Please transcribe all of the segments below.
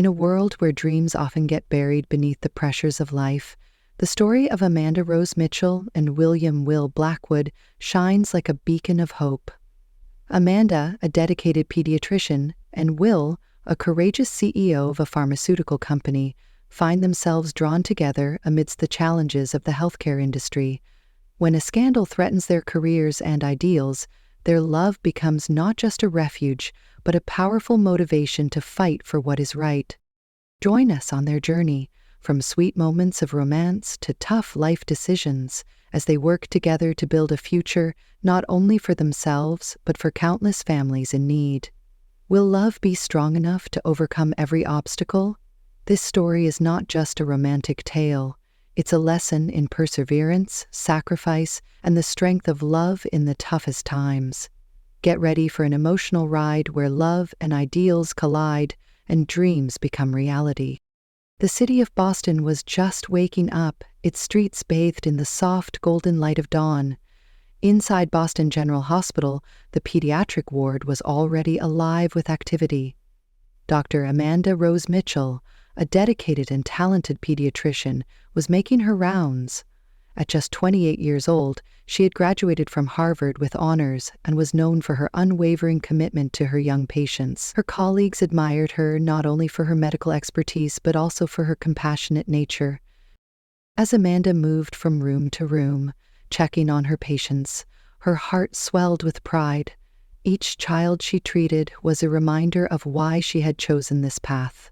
In a world where dreams often get buried beneath the pressures of life, the story of Amanda Rose Mitchell and William Will Blackwood shines like a beacon of hope. Amanda, a dedicated pediatrician, and Will, a courageous CEO of a pharmaceutical company, find themselves drawn together amidst the challenges of the healthcare industry. When a scandal threatens their careers and ideals, their love becomes not just a refuge, but a powerful motivation to fight for what is right. Join us on their journey, from sweet moments of romance to tough life decisions, as they work together to build a future not only for themselves, but for countless families in need. Will love be strong enough to overcome every obstacle? This story is not just a romantic tale. It's a lesson in perseverance, sacrifice, and the strength of love in the toughest times. Get ready for an emotional ride where love and ideals collide and dreams become reality. The city of Boston was just waking up, its streets bathed in the soft golden light of dawn. Inside Boston General Hospital, the pediatric ward was already alive with activity. Dr. Amanda Rose Mitchell, a dedicated and talented pediatrician, was making her rounds. At just 28 years old, she had graduated from Harvard with honors and was known for her unwavering commitment to her young patients. Her colleagues admired her not only for her medical expertise but also for her compassionate nature. As Amanda moved from room to room, checking on her patients, her heart swelled with pride. Each child she treated was a reminder of why she had chosen this path.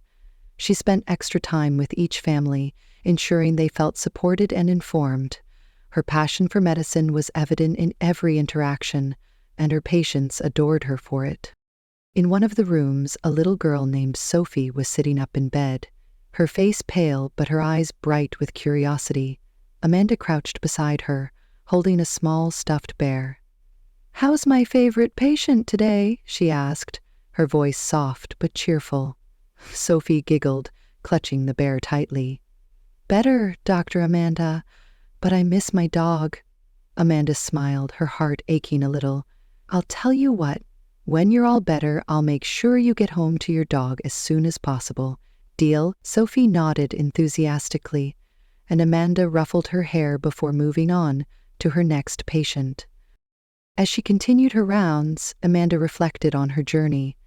She spent extra time with each family, ensuring they felt supported and informed. Her passion for medicine was evident in every interaction, and her patients adored her for it. In one of the rooms, a little girl named Sophie was sitting up in bed, her face pale but her eyes bright with curiosity. Amanda crouched beside her, holding a small stuffed bear. "How's my favorite patient today?" she asked, her voice soft but cheerful. Sophie giggled, clutching the bear tightly. "Better, Dr. Amanda, but I miss my dog." Amanda smiled, her heart aching a little. "I'll tell you what, when you're all better, I'll make sure you get home to your dog as soon as possible. Deal?" Sophie nodded enthusiastically, and Amanda ruffled her hair before moving on to her next patient. As she continued her rounds, Amanda reflected on her journey.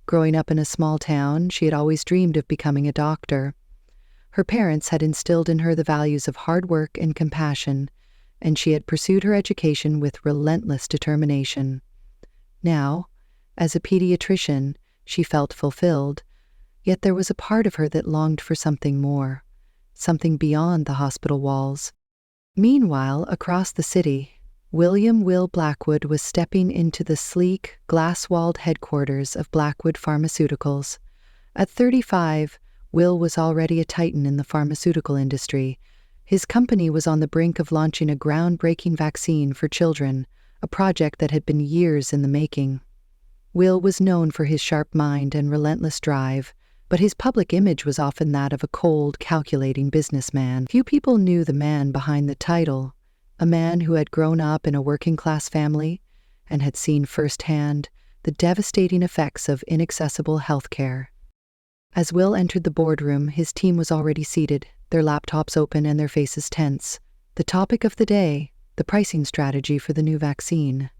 Growing up in a small town, she had always dreamed of becoming a doctor. Her parents had instilled in her the values of hard work and compassion, and she had pursued her education with relentless determination. Now, as a pediatrician, she felt fulfilled, yet there was a part of her that longed for something more, something beyond the hospital walls. Meanwhile, across the city, William Will Blackwood was stepping into the sleek, glass-walled headquarters of Blackwood Pharmaceuticals. At 35, Will was already a titan in the pharmaceutical industry. His company was on the brink of launching a groundbreaking vaccine for children, a project that had been years in the making. Will was known for his sharp mind and relentless drive, but his public image was often that of a cold, calculating businessman. Few people knew the man behind the title, a man who had grown up in a working-class family and had seen firsthand the devastating effects of inaccessible health care. As Will entered the boardroom, his team was already seated, their laptops open and their faces tense. The topic of the day, the pricing strategy for the new vaccine.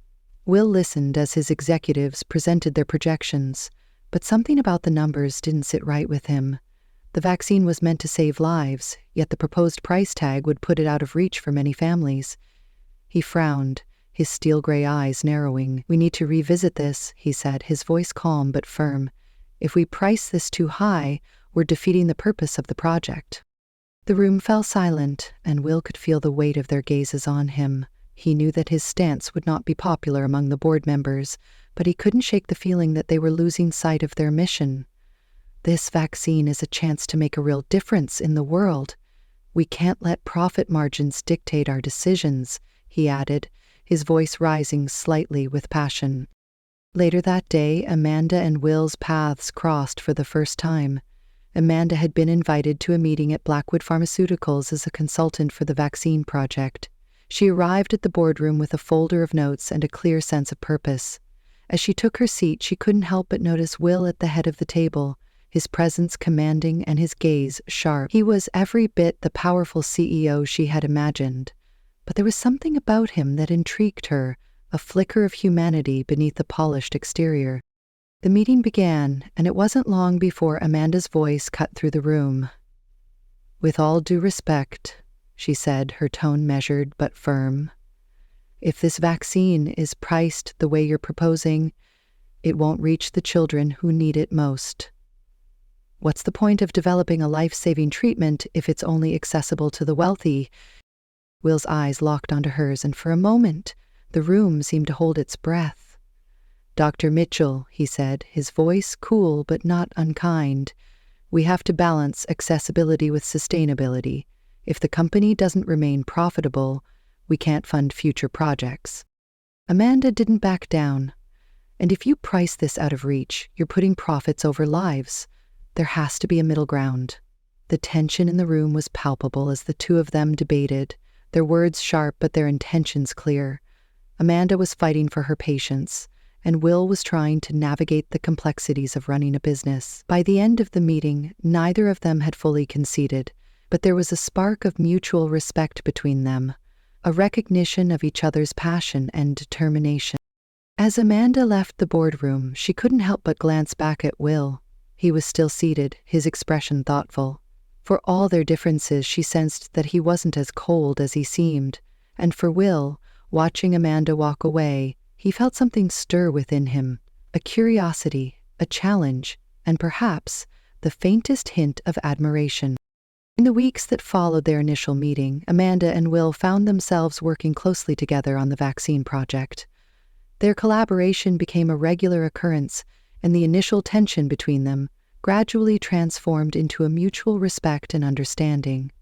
Will listened as his executives presented their projections, but something about the numbers didn't sit right with him. The vaccine was meant to save lives, yet the proposed price tag would put it out of reach for many families. He frowned, his steel-gray eyes narrowing. "We need to revisit this," he said, his voice calm but firm. "If we price this too high, we're defeating the purpose of the project." The room fell silent, and Will could feel the weight of their gazes on him. He knew that his stance would not be popular among the board members, but he couldn't shake the feeling that they were losing sight of their mission. "This vaccine is a chance to make a real difference in the world. We can't let profit margins dictate our decisions," he added, his voice rising slightly with passion. Later that day, Amanda and Will's paths crossed for the first time. Amanda had been invited to a meeting at Blackwood Pharmaceuticals as a consultant for the vaccine project. She arrived at the boardroom with a folder of notes and a clear sense of purpose. As she took her seat, she couldn't help but notice Will at the head of the table, his presence commanding and his gaze sharp. He was every bit the powerful CEO she had imagined, but there was something about him that intrigued her, a flicker of humanity beneath the polished exterior. The meeting began, and it wasn't long before Amanda's voice cut through the room. "With all due respect," she said, her tone measured but firm, "if this vaccine is priced the way you're proposing, it won't reach the children who need it most. What's the point of developing a life-saving treatment if it's only accessible to the wealthy?" Will's eyes locked onto hers, and for a moment, the room seemed to hold its breath. "Dr. Mitchell," he said, his voice cool but not unkind, "we have to balance accessibility with sustainability. If the company doesn't remain profitable, we can't fund future projects." Amanda didn't back down. "And if you price this out of reach, you're putting profits over lives. There has to be a middle ground." The tension in the room was palpable as the two of them debated, their words sharp but their intentions clear. Amanda was fighting for her patients, and Will was trying to navigate the complexities of running a business. By the end of the meeting, neither of them had fully conceded, but there was a spark of mutual respect between them, a recognition of each other's passion and determination. As Amanda left the boardroom, she couldn't help but glance back at Will. He was still seated, his expression thoughtful. For all their differences, she sensed that he wasn't as cold as he seemed, and for Will, watching Amanda walk away, he felt something stir within him, a curiosity, a challenge, and perhaps the faintest hint of admiration. In the weeks that followed their initial meeting, Amanda and Will found themselves working closely together on the vaccine project. Their collaboration became a regular occurrence, and the initial tension between them gradually transformed into a mutual respect and understanding.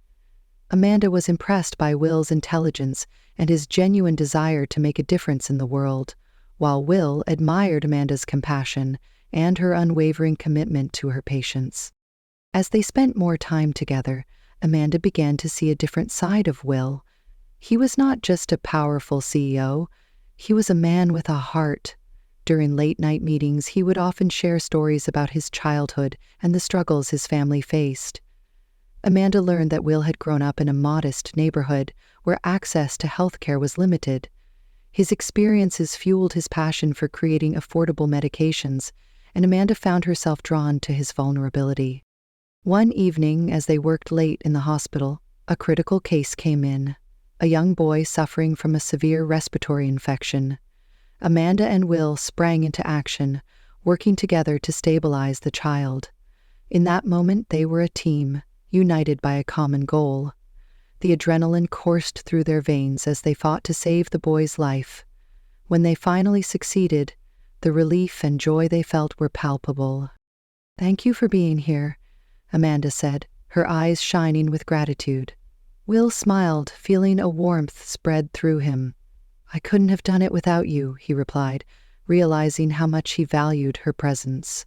Amanda was impressed by Will's intelligence and his genuine desire to make a difference in the world, while Will admired Amanda's compassion and her unwavering commitment to her patients. As they spent more time together, Amanda began to see a different side of Will. He was not just a powerful CEO, he was a man with a heart. During late-night meetings, he would often share stories about his childhood and the struggles his family faced. Amanda learned that Will had grown up in a modest neighborhood where access to healthcare was limited. His experiences fueled his passion for creating affordable medications, and Amanda found herself drawn to his vulnerability. One evening, as they worked late in the hospital, a critical case came in, a young boy suffering from a severe respiratory infection. Amanda and Will sprang into action, working together to stabilize the child. In that moment, they were a team, united by a common goal. The adrenaline coursed through their veins as they fought to save the boy's life. When they finally succeeded, the relief and joy they felt were palpable. "Thank you for being here," Amanda said, her eyes shining with gratitude. Will smiled, feeling a warmth spread through him. "I couldn't have done it without you," he replied, realizing how much he valued her presence.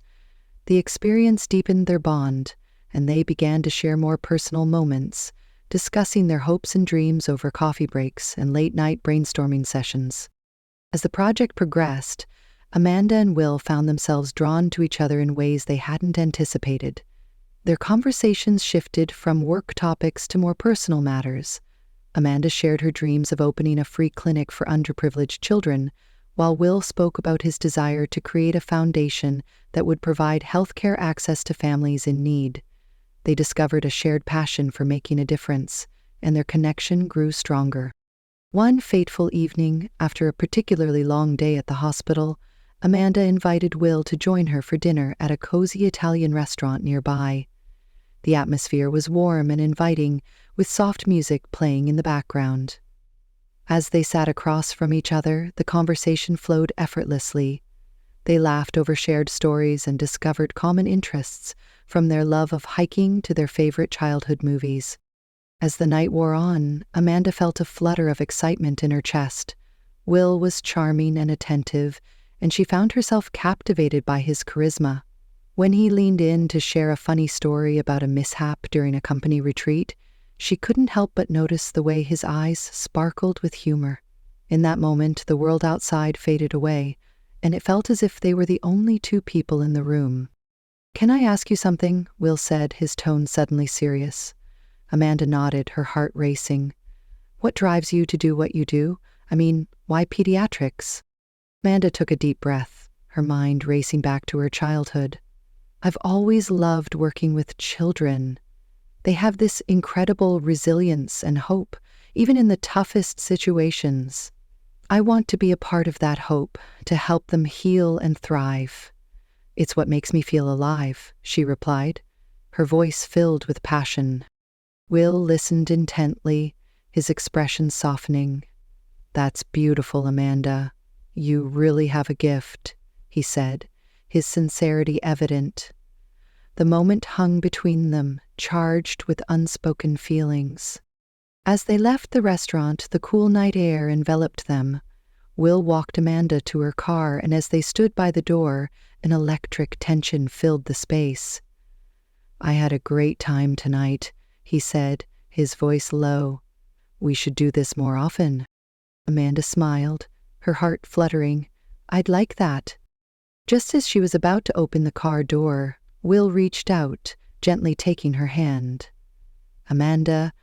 The experience deepened their bond, and they began to share more personal moments, discussing their hopes and dreams over coffee breaks and late-night brainstorming sessions. As the project progressed, Amanda and Will found themselves drawn to each other in ways they hadn't anticipated. Their conversations shifted from work topics to more personal matters. Amanda shared her dreams of opening a free clinic for underprivileged children, while Will spoke about his desire to create a foundation that would provide healthcare access to families in need. They discovered a shared passion for making a difference, and their connection grew stronger. One fateful evening, after a particularly long day at the hospital, Amanda invited Will to join her for dinner at a cozy Italian restaurant nearby. The atmosphere was warm and inviting, with soft music playing in the background. As they sat across from each other, the conversation flowed effortlessly. They laughed over shared stories and discovered common interests, from their love of hiking to their favorite childhood movies. As the night wore on, Amanda felt a flutter of excitement in her chest. Will was charming and attentive, and she found herself captivated by his charisma. When he leaned in to share a funny story about a mishap during a company retreat, she couldn't help but notice the way his eyes sparkled with humor. In that moment, the world outside faded away, and it felt as if they were the only two people in the room. "Can I ask you something?" Will said, his tone suddenly serious. Amanda nodded, her heart racing. "What drives you to do what you do? I mean, why pediatrics?" Amanda took a deep breath, her mind racing back to her childhood. "I've always loved working with children. They have this incredible resilience and hope, even in the toughest situations. I want to be a part of that hope, to help them heal and thrive. It's what makes me feel alive," she replied, her voice filled with passion. Will listened intently, his expression softening. "That's beautiful, Amanda. You really have a gift," he said, his sincerity evident. The moment hung between them, charged with unspoken feelings. As they left the restaurant, the cool night air enveloped them. Will walked Amanda to her car, and as they stood by the door, an electric tension filled the space. "I had a great time tonight," he said, his voice low. "We should do this more often." Amanda smiled, her heart fluttering. "I'd like that." Just as she was about to open the car door, Will reached out, gently taking her hand. "Amanda,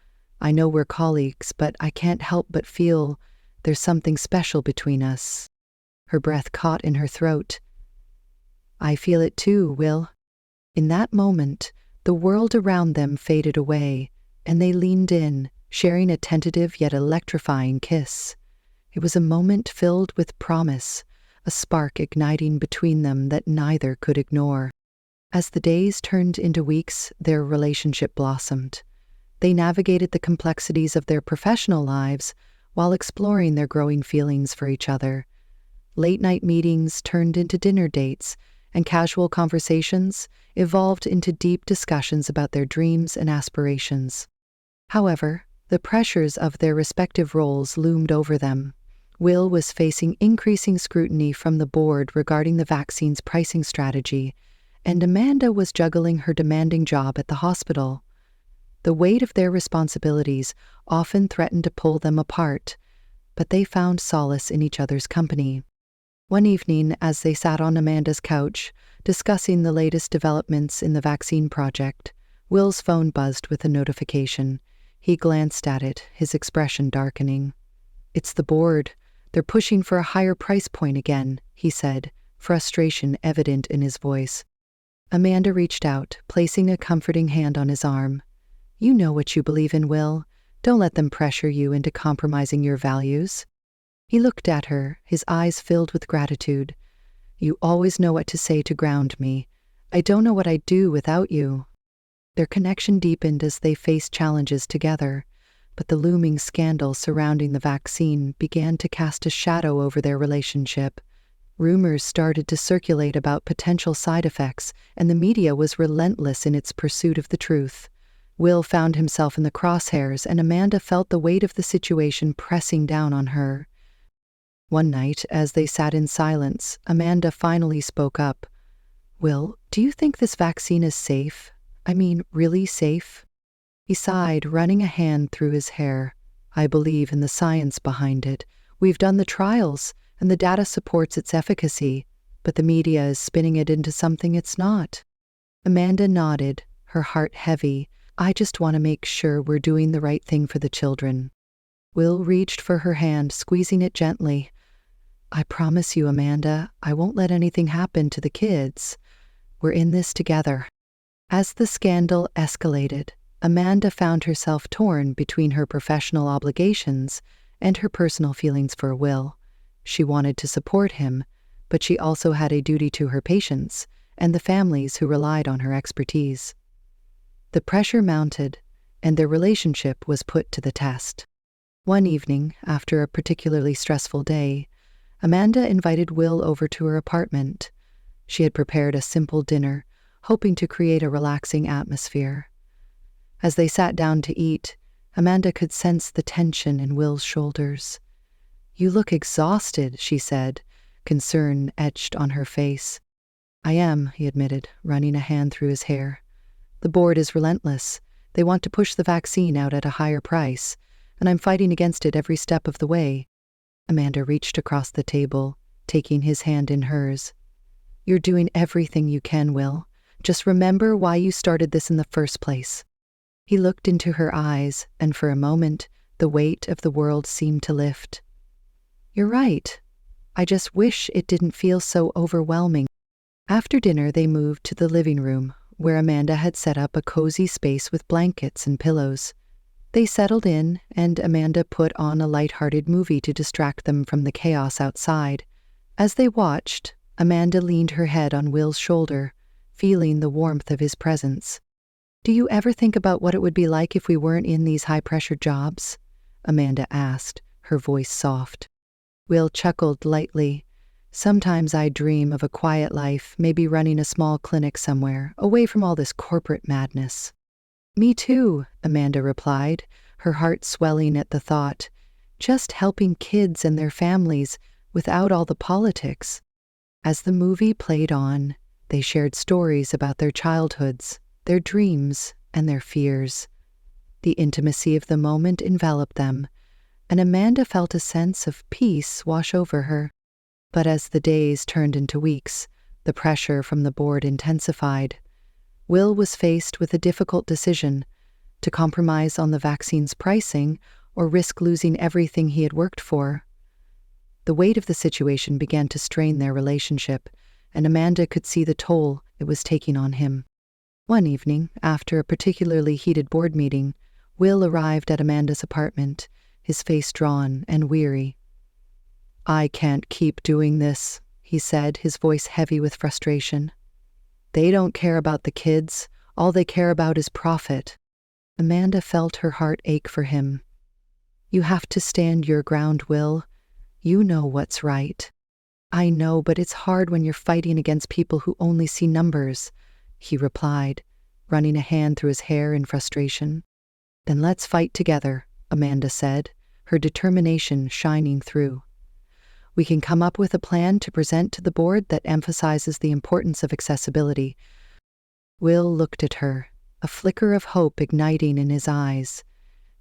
I know we're colleagues, but I can't help but feel there's something special between us." Her breath caught in her throat. "I feel it too, Will." In that moment, the world around them faded away, and they leaned in, sharing a tentative yet electrifying kiss. It was a moment filled with promise, a spark igniting between them that neither could ignore. As the days turned into weeks, their relationship blossomed. They navigated the complexities of their professional lives while exploring their growing feelings for each other. Late-night meetings turned into dinner dates, and casual conversations evolved into deep discussions about their dreams and aspirations. However, the pressures of their respective roles loomed over them. Will was facing increasing scrutiny from the board regarding the vaccine's pricing strategy, and Amanda was juggling her demanding job at the hospital. The weight of their responsibilities often threatened to pull them apart, but they found solace in each other's company. One evening, as they sat on Amanda's couch, discussing the latest developments in the vaccine project, Will's phone buzzed with a notification. He glanced at it, his expression darkening. "It's the board. They're pushing for a higher price point again," he said, frustration evident in his voice. Amanda reached out, placing a comforting hand on his arm. "You know what you believe in, Will. Don't let them pressure you into compromising your values." He looked at her, his eyes filled with gratitude. "You always know what to say to ground me. I don't know what I'd do without you." Their connection deepened as they faced challenges together, but the looming scandal surrounding the vaccine began to cast a shadow over their relationship. Rumors started to circulate about potential side effects, and the media was relentless in its pursuit of the truth. Will found himself in the crosshairs, and Amanda felt the weight of the situation pressing down on her. One night, as they sat in silence, Amanda finally spoke up. "Will, do you think this vaccine is safe? I mean, really safe?" He sighed, running a hand through his hair. "I believe in the science behind it. We've done the trials, and the data supports its efficacy, but the media is spinning it into something it's not." Amanda nodded, her heart heavy. "I just want to make sure we're doing the right thing for the children." Will reached for her hand, squeezing it gently. "I promise you, Amanda, I won't let anything happen to the kids. We're in this together." As the scandal escalated, Amanda found herself torn between her professional obligations and her personal feelings for Will. She wanted to support him, but she also had a duty to her patients and the families who relied on her expertise. The pressure mounted, and their relationship was put to the test. One evening, after a particularly stressful day, Amanda invited Will over to her apartment. She had prepared a simple dinner, hoping to create a relaxing atmosphere. As they sat down to eat, Amanda could sense the tension in Will's shoulders. "You look exhausted," she said, concern etched on her face. "I am," he admitted, running a hand through his hair. "The board is relentless. They want to push the vaccine out at a higher price, and I'm fighting against it every step of the way." Amanda reached across the table, taking his hand in hers. "You're doing everything you can, Will. Just remember why you started this in the first place." He looked into her eyes, and for a moment, the weight of the world seemed to lift. "You're right. I just wish it didn't feel so overwhelming." After dinner, they moved to the living room, where Amanda had set up a cozy space with blankets and pillows. They settled in, and Amanda put on a light-hearted movie to distract them from the chaos outside. As they watched, Amanda leaned her head on Will's shoulder, feeling the warmth of his presence. "Do you ever think about what it would be like if we weren't in these high-pressure jobs?" Amanda asked, her voice soft. Will chuckled lightly. "Sometimes I dream of a quiet life, maybe running a small clinic somewhere, away from all this corporate madness." "Me too," Amanda replied, her heart swelling at the thought. "Just helping kids and their families without all the politics." As the movie played on, they shared stories about their childhoods, their dreams, and their fears. The intimacy of the moment enveloped them, and Amanda felt a sense of peace wash over her. But as the days turned into weeks, the pressure from the board intensified. Will was faced with a difficult decision: to compromise on the vaccine's pricing or risk losing everything he had worked for. The weight of the situation began to strain their relationship, and Amanda could see the toll it was taking on him. One evening, after a particularly heated board meeting, Will arrived at Amanda's apartment, his face drawn and weary. "I can't keep doing this," he said, his voice heavy with frustration. "They don't care about the kids. All they care about is profit." Amanda felt her heart ache for him. "You have to stand your ground, Will. You know what's right." "I know, but it's hard when you're fighting against people who only see numbers," he replied, running a hand through his hair in frustration. "Then let's fight together," Amanda said, her determination shining through. "We can come up with a plan to present to the board that emphasizes the importance of accessibility." Will looked at her, a flicker of hope igniting in his eyes.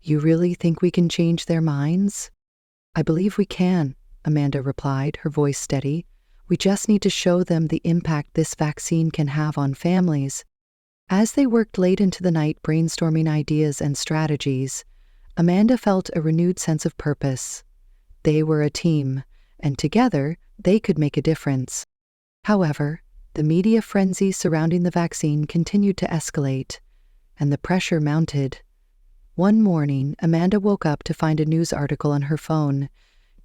"You really think we can change their minds?" "I believe we can," Amanda replied, her voice steady. "We just need to show them the impact this vaccine can have on families." As they worked late into the night brainstorming ideas and strategies, Amanda felt a renewed sense of purpose. They were a team, and together they could make a difference. However, the media frenzy surrounding the vaccine continued to escalate, and the pressure mounted. One morning, Amanda woke up to find a news article on her phone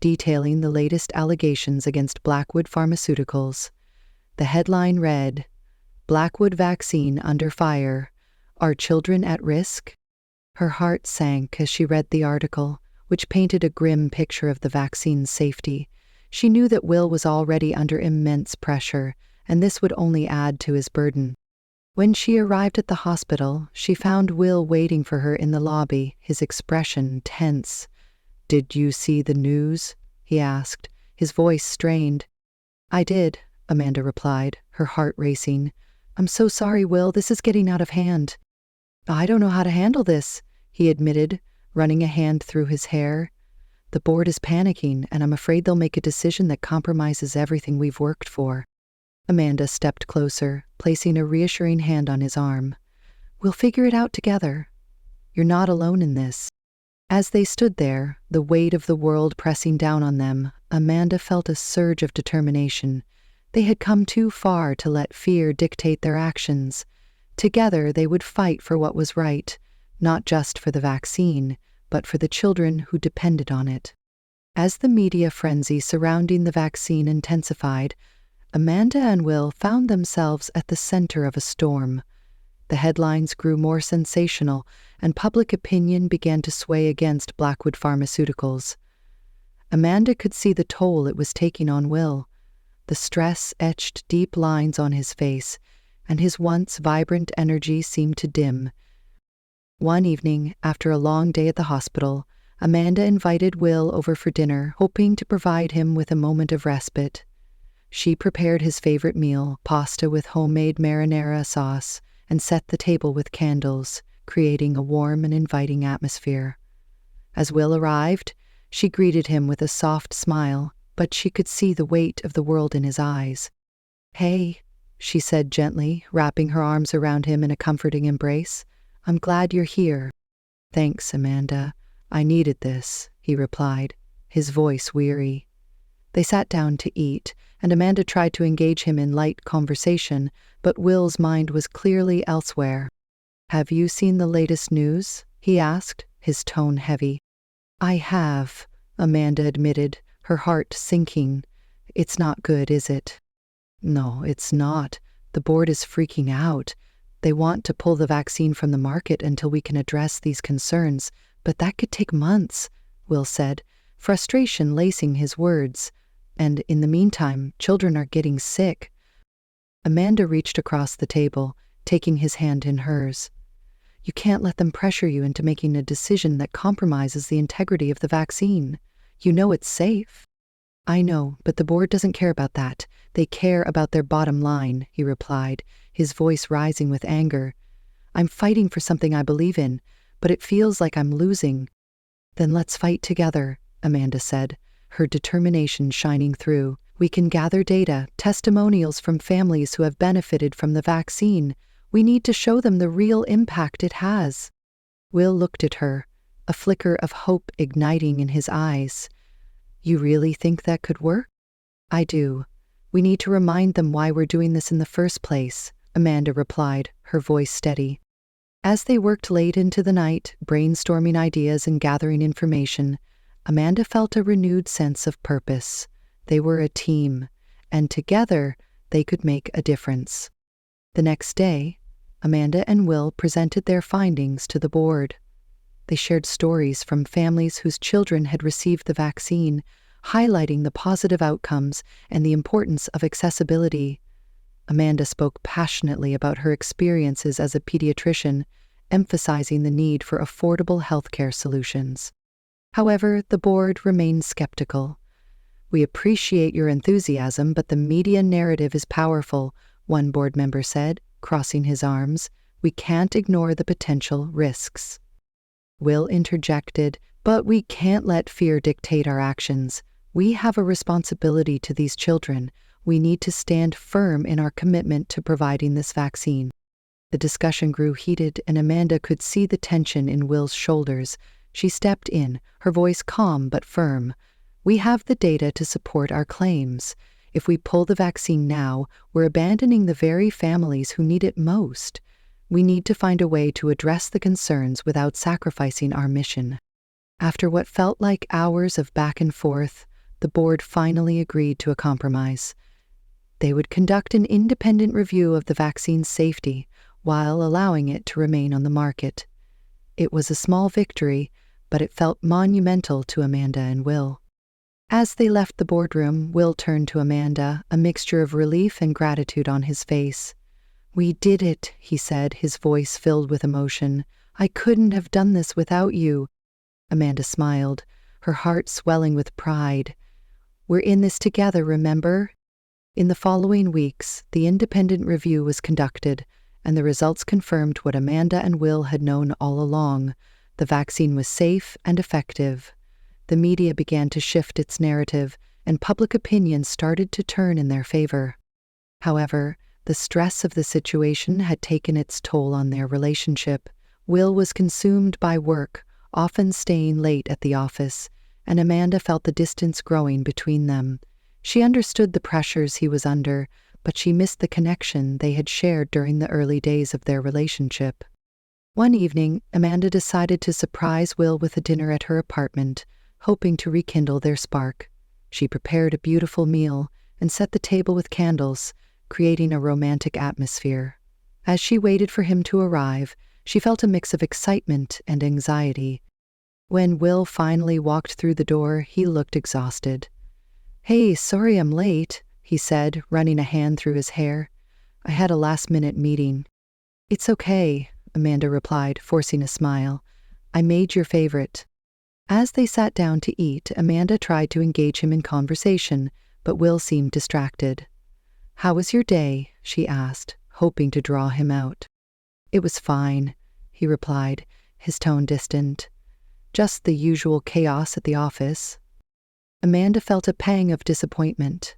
detailing the latest allegations against Blackwood Pharmaceuticals. The headline read, "Blackwood Vaccine Under Fire. Are Children at Risk?" Her heart sank as she read the article, which painted a grim picture of the vaccine's safety. She knew that Will was already under immense pressure, and this would only add to his burden. When she arrived at the hospital, she found Will waiting for her in the lobby, his expression tense. "Did you see the news?" he asked, his voice strained. "I did," Amanda replied, her heart racing. "I'm so sorry, Will, this is getting out of hand." "I don't know how to handle this," he admitted, running a hand through his hair. "The board is panicking, and I'm afraid they'll make a decision that compromises everything we've worked for." Amanda stepped closer, placing a reassuring hand on his arm. "We'll figure it out together. You're not alone in this." As they stood there, the weight of the world pressing down on them, Amanda felt a surge of determination. They had come too far to let fear dictate their actions. Together they would fight for what was right, not just for the vaccine, but for the children who depended on it. As the media frenzy surrounding the vaccine intensified, Amanda and Will found themselves at the center of a storm. The headlines grew more sensational, and public opinion began to sway against Blackwood Pharmaceuticals. Amanda could see the toll it was taking on Will. The stress etched deep lines on his face, and his once vibrant energy seemed to dim. One evening, after a long day at the hospital, Amanda invited Will over for dinner, hoping to provide him with a moment of respite. She prepared his favorite meal, pasta with homemade marinara sauce, and set the table with candles, creating a warm and inviting atmosphere. As Will arrived, she greeted him with a soft smile, but she could see the weight of the world in his eyes. "Hey," she said gently, wrapping her arms around him in a comforting embrace. "I'm glad you're here." "Thanks, Amanda. I needed this," he replied, his voice weary. They sat down to eat, and Amanda tried to engage him in light conversation, but Will's mind was clearly elsewhere. "Have you seen the latest news?" he asked, his tone heavy. "I have," Amanda admitted, her heart sinking. "It's not good, is it?" "No, it's not. The board is freaking out. They want to pull the vaccine from the market until we can address these concerns, but that could take months," Will said, frustration lacing his words. "And in the meantime, children are getting sick." Amanda reached across the table, taking his hand in hers. "You can't let them pressure you into making a decision that compromises the integrity of the vaccine. You know it's safe." "I know, but the board doesn't care about that. They care about their bottom line," he replied, his voice rising with anger. "I'm fighting for something I believe in, but it feels like I'm losing." "Then let's fight together," Amanda said, her determination shining through. "We can gather data, testimonials from families who have benefited from the vaccine. We need to show them the real impact it has." Will looked at her, a flicker of hope igniting in his eyes. "You really think that could work?" "I do. We need to remind them why we're doing this in the first place," Amanda replied, her voice steady. As they worked late into the night, brainstorming ideas and gathering information, Amanda felt a renewed sense of purpose. They were a team, and together they could make a difference. The next day, Amanda and Will presented their findings to the board. They shared stories from families whose children had received the vaccine, highlighting the positive outcomes and the importance of accessibility. Amanda spoke passionately about her experiences as a pediatrician, emphasizing the need for affordable healthcare solutions. However, the board remained skeptical. "We appreciate your enthusiasm, but the media narrative is powerful," one board member said, crossing his arms. "We can't ignore the potential risks." Will interjected, "But we can't let fear dictate our actions. We have a responsibility to these children. We need to stand firm in our commitment to providing this vaccine." The discussion grew heated, and Amanda could see the tension in Will's shoulders. She stepped in, her voice calm but firm. "We have the data to support our claims. If we pull the vaccine now, we're abandoning the very families who need it most. We need to find a way to address the concerns without sacrificing our mission." After what felt like hours of back and forth, the board finally agreed to a compromise. They would conduct an independent review of the vaccine's safety while allowing it to remain on the market. It was a small victory, but it felt monumental to Amanda and Will. As they left the boardroom, Will turned to Amanda, a mixture of relief and gratitude on his face. "We did it," he said, his voice filled with emotion. "I couldn't have done this without you." Amanda smiled, her heart swelling with pride. "We're in this together, remember?" In the following weeks, the independent review was conducted, and the results confirmed what Amanda and Will had known all along. The vaccine was safe and effective. The media began to shift its narrative, and public opinion started to turn in their favor. However, the stress of the situation had taken its toll on their relationship. Will was consumed by work, often staying late at the office, and Amanda felt the distance growing between them. She understood the pressures he was under, but she missed the connection they had shared during the early days of their relationship. One evening, Amanda decided to surprise Will with a dinner at her apartment, hoping to rekindle their spark. She prepared a beautiful meal and set the table with candles, creating a romantic atmosphere. As she waited for him to arrive, she felt a mix of excitement and anxiety. When Will finally walked through the door, he looked exhausted. "Hey, sorry I'm late," he said, running a hand through his hair. "I had a last-minute meeting." "It's okay," Amanda replied, forcing a smile. "I made your favorite." As they sat down to eat, Amanda tried to engage him in conversation, but Will seemed distracted. "How was your day?" she asked, hoping to draw him out. "It was fine," he replied, his tone distant. "Just the usual chaos at the office." Amanda felt a pang of disappointment.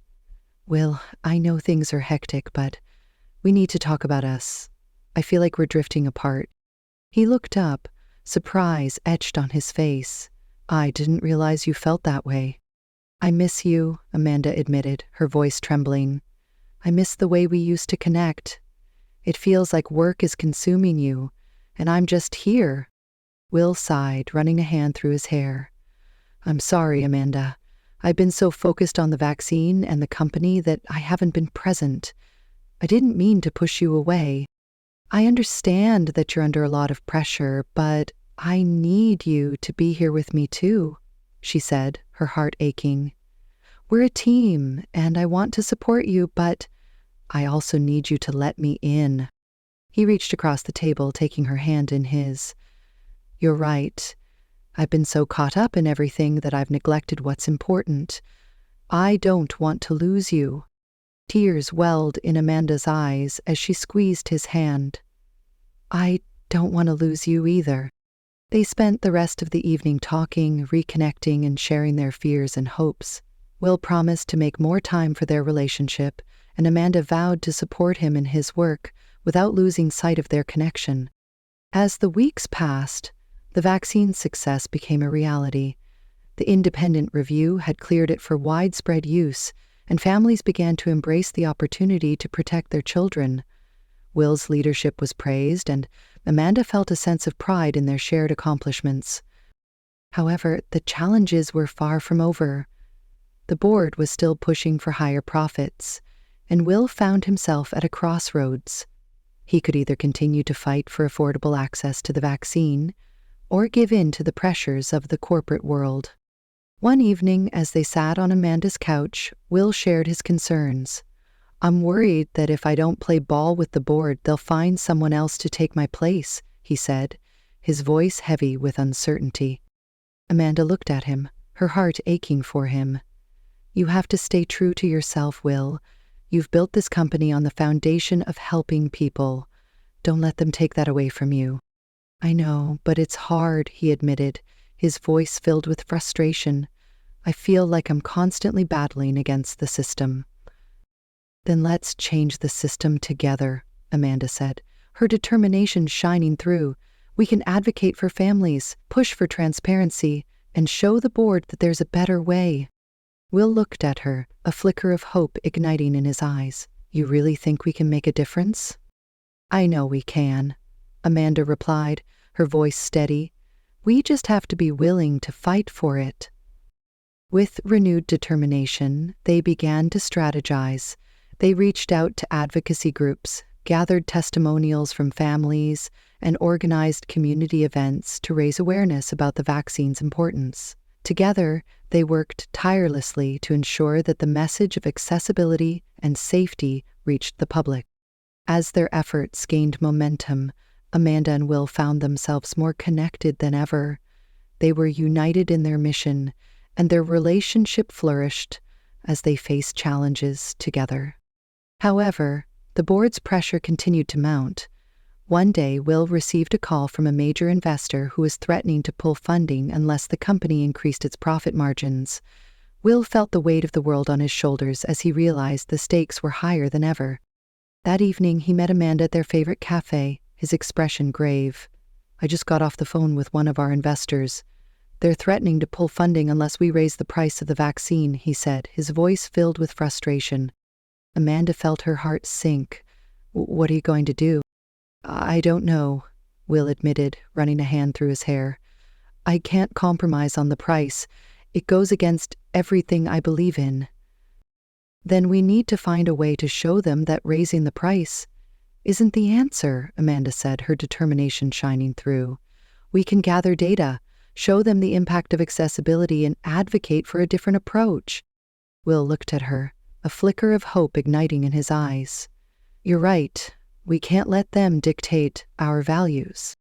"Will, I know things are hectic, but We need to talk about us. I feel like we're drifting apart." He looked up, surprise etched on his face. "I didn't realize you felt that way." "I miss you," Amanda admitted, her voice trembling. "I miss the way we used to connect. It feels like work is consuming you, and I'm just here." Will sighed, running a hand through his hair. "I'm sorry, Amanda. I've been so focused on the vaccine and the company that I haven't been present. I didn't mean to push you away. I understand that you're under a lot of pressure, but I need you to be here with me too," she said, her heart aching. "We're a team, and I want to support you, but I also need you to let me in." He reached across the table, taking her hand in his. "You're right. I've been so caught up in everything that I've neglected what's important. I don't want to lose you." Tears welled in Amanda's eyes as she squeezed his hand. "I don't want to lose you either." They spent the rest of the evening talking, reconnecting, and sharing their fears and hopes. Will promised to make more time for their relationship, and Amanda vowed to support him in his work without losing sight of their connection. As the weeks passed, the vaccine's success became a reality. The independent review had cleared it for widespread use, and families began to embrace the opportunity to protect their children. Will's leadership was praised, and Amanda felt a sense of pride in their shared accomplishments. However, the challenges were far from over. The board was still pushing for higher profits, and Will found himself at a crossroads. He could either continue to fight for affordable access to the vaccine or give in to the pressures of the corporate world. One evening, as they sat on Amanda's couch, Will shared his concerns. "I'm worried that if I don't play ball with the board, they'll find someone else to take my place," he said, his voice heavy with uncertainty. Amanda looked at him, her heart aching for him. "You have to stay true to yourself, Will. You've built this company on the foundation of helping people. Don't let them take that away from you." "I know, but it's hard," he admitted, his voice filled with frustration. "I feel like I'm constantly battling against the system." "Then let's change the system together," Amanda said, her determination shining through. "We can advocate for families, push for transparency, and show the board that there's a better way." Will looked at her, a flicker of hope igniting in his eyes. "You really think we can make a difference?" "I know we can," Amanda replied, her voice steady. "We just have to be willing to fight for it." With renewed determination, they began to strategize. They reached out to advocacy groups, gathered testimonials from families, and organized community events to raise awareness about the vaccine's importance. Together, they worked tirelessly to ensure that the message of accessibility and safety reached the public. As their efforts gained momentum, Amanda and Will found themselves more connected than ever. They were united in their mission, and their relationship flourished as they faced challenges together. However, the board's pressure continued to mount. One day, Will received a call from a major investor who was threatening to pull funding unless the company increased its profit margins. Will felt the weight of the world on his shoulders as he realized the stakes were higher than ever. That evening, he met Amanda at their favorite cafe, his expression grave. "I just got off the phone with one of our investors. They're threatening to pull funding unless we raise the price of the vaccine," he said, his voice filled with frustration. Amanda felt her heart sink. "What are you going to do?" "I don't know," Will admitted, running a hand through his hair. "I can't compromise on the price. It goes against everything I believe in." "Then we need to find a way to show them that raising the price isn't the answer," Amanda said, her determination shining through. "We can gather data, show them the impact of accessibility, and advocate for a different approach." Will looked at her, a flicker of hope igniting in his eyes. "You're right. We can't let them dictate our values."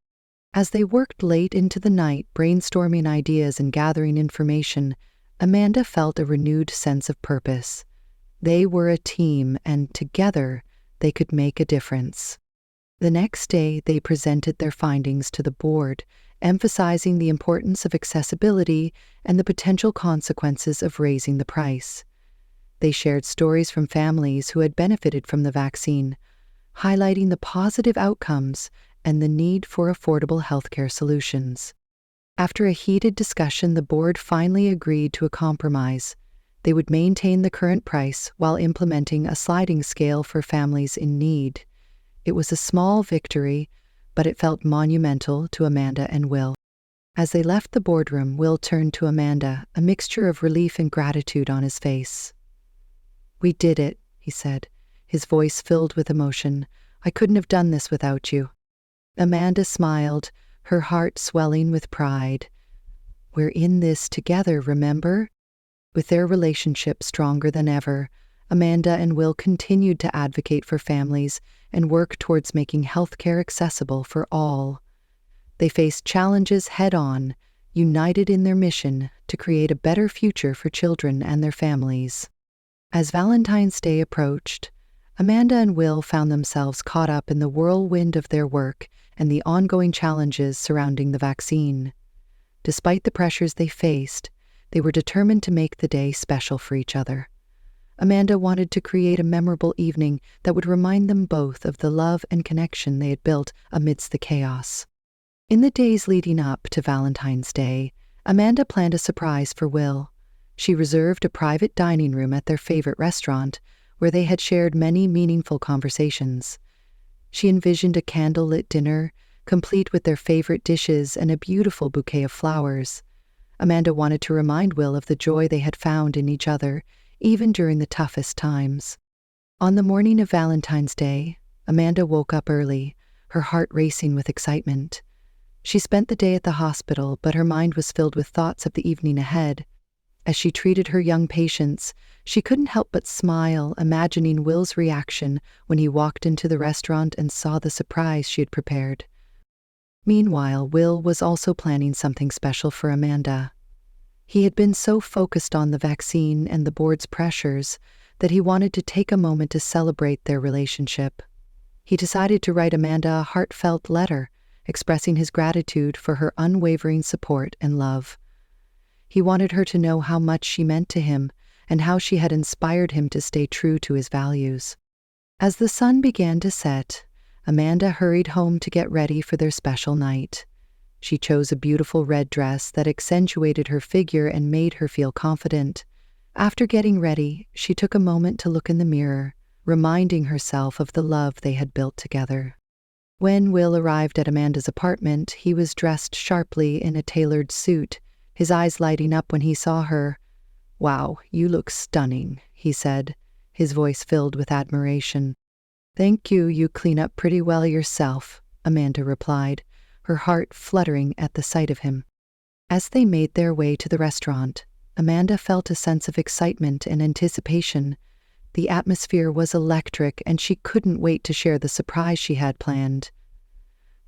As they worked late into the night, brainstorming ideas and gathering information, Amanda felt a renewed sense of purpose. They were a team, and together they could make a difference. The next day, they presented their findings to the board, emphasizing the importance of accessibility and the potential consequences of raising the price. They shared stories from families who had benefited from the vaccine, highlighting the positive outcomes and the need for affordable healthcare solutions. After a heated discussion, the board finally agreed to a compromise. They would maintain the current price while implementing a sliding scale for families in need. It was a small victory, but it felt monumental to Amanda and Will. As they left the boardroom, Will turned to Amanda, a mixture of relief and gratitude on his face. "We did it," he said, his voice filled with emotion. "I couldn't have done this without you." Amanda smiled, her heart swelling with pride. "We're in this together, remember?" With their relationship stronger than ever, Amanda and Will continued to advocate for families and work towards making healthcare accessible for all. They faced challenges head-on, united in their mission to create a better future for children and their families. As Valentine's Day approached, Amanda and Will found themselves caught up in the whirlwind of their work and the ongoing challenges surrounding the vaccine. Despite the pressures they faced, they were determined to make the day special for each other. Amanda wanted to create a memorable evening that would remind them both of the love and connection they had built amidst the chaos. In the days leading up to Valentine's Day, Amanda planned a surprise for Will. She reserved a private dining room at their favorite restaurant, where they had shared many meaningful conversations. She envisioned a candlelit dinner, complete with their favorite dishes and a beautiful bouquet of flowers. Amanda wanted to remind Will of the joy they had found in each other, even during the toughest times. On the morning of Valentine's Day, Amanda woke up early, her heart racing with excitement. She spent the day at the hospital, but her mind was filled with thoughts of the evening ahead. As she treated her young patients, she couldn't help but smile, imagining Will's reaction when he walked into the restaurant and saw the surprise she had prepared. Meanwhile, Will was also planning something special for Amanda. He had been so focused on the vaccine and the board's pressures that he wanted to take a moment to celebrate their relationship. He decided to write Amanda a heartfelt letter, expressing his gratitude for her unwavering support and love. He wanted her to know how much she meant to him and how she had inspired him to stay true to his values. As the sun began to set, Amanda hurried home to get ready for their special night. She chose a beautiful red dress that accentuated her figure and made her feel confident. After getting ready, she took a moment to look in the mirror, reminding herself of the love they had built together. When Will arrived at Amanda's apartment, he was dressed sharply in a tailored suit, his eyes lighting up when he saw her. "Wow, you look stunning," he said, his voice filled with admiration. "Thank you, you clean up pretty well yourself," Amanda replied, her heart fluttering at the sight of him. As they made their way to the restaurant, Amanda felt a sense of excitement and anticipation. The atmosphere was electric, and she couldn't wait to share the surprise she had planned.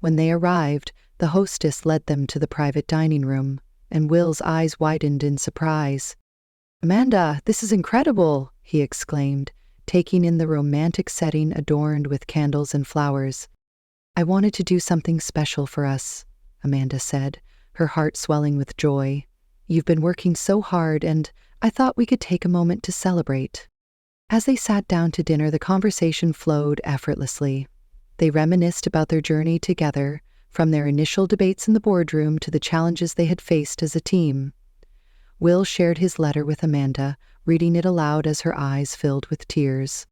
When they arrived, the hostess led them to the private dining room, and Will's eyes widened in surprise. "Amanda, this is incredible," he exclaimed, taking in the romantic setting adorned with candles and flowers. "I wanted to do something special for us," Amanda said, her heart swelling with joy. "You've been working so hard, and I thought we could take a moment to celebrate." As they sat down to dinner, the conversation flowed effortlessly. They reminisced about their journey together, from their initial debates in the boardroom to the challenges they had faced as a team. Will shared his letter with Amanda, reading it aloud as her eyes filled with tears.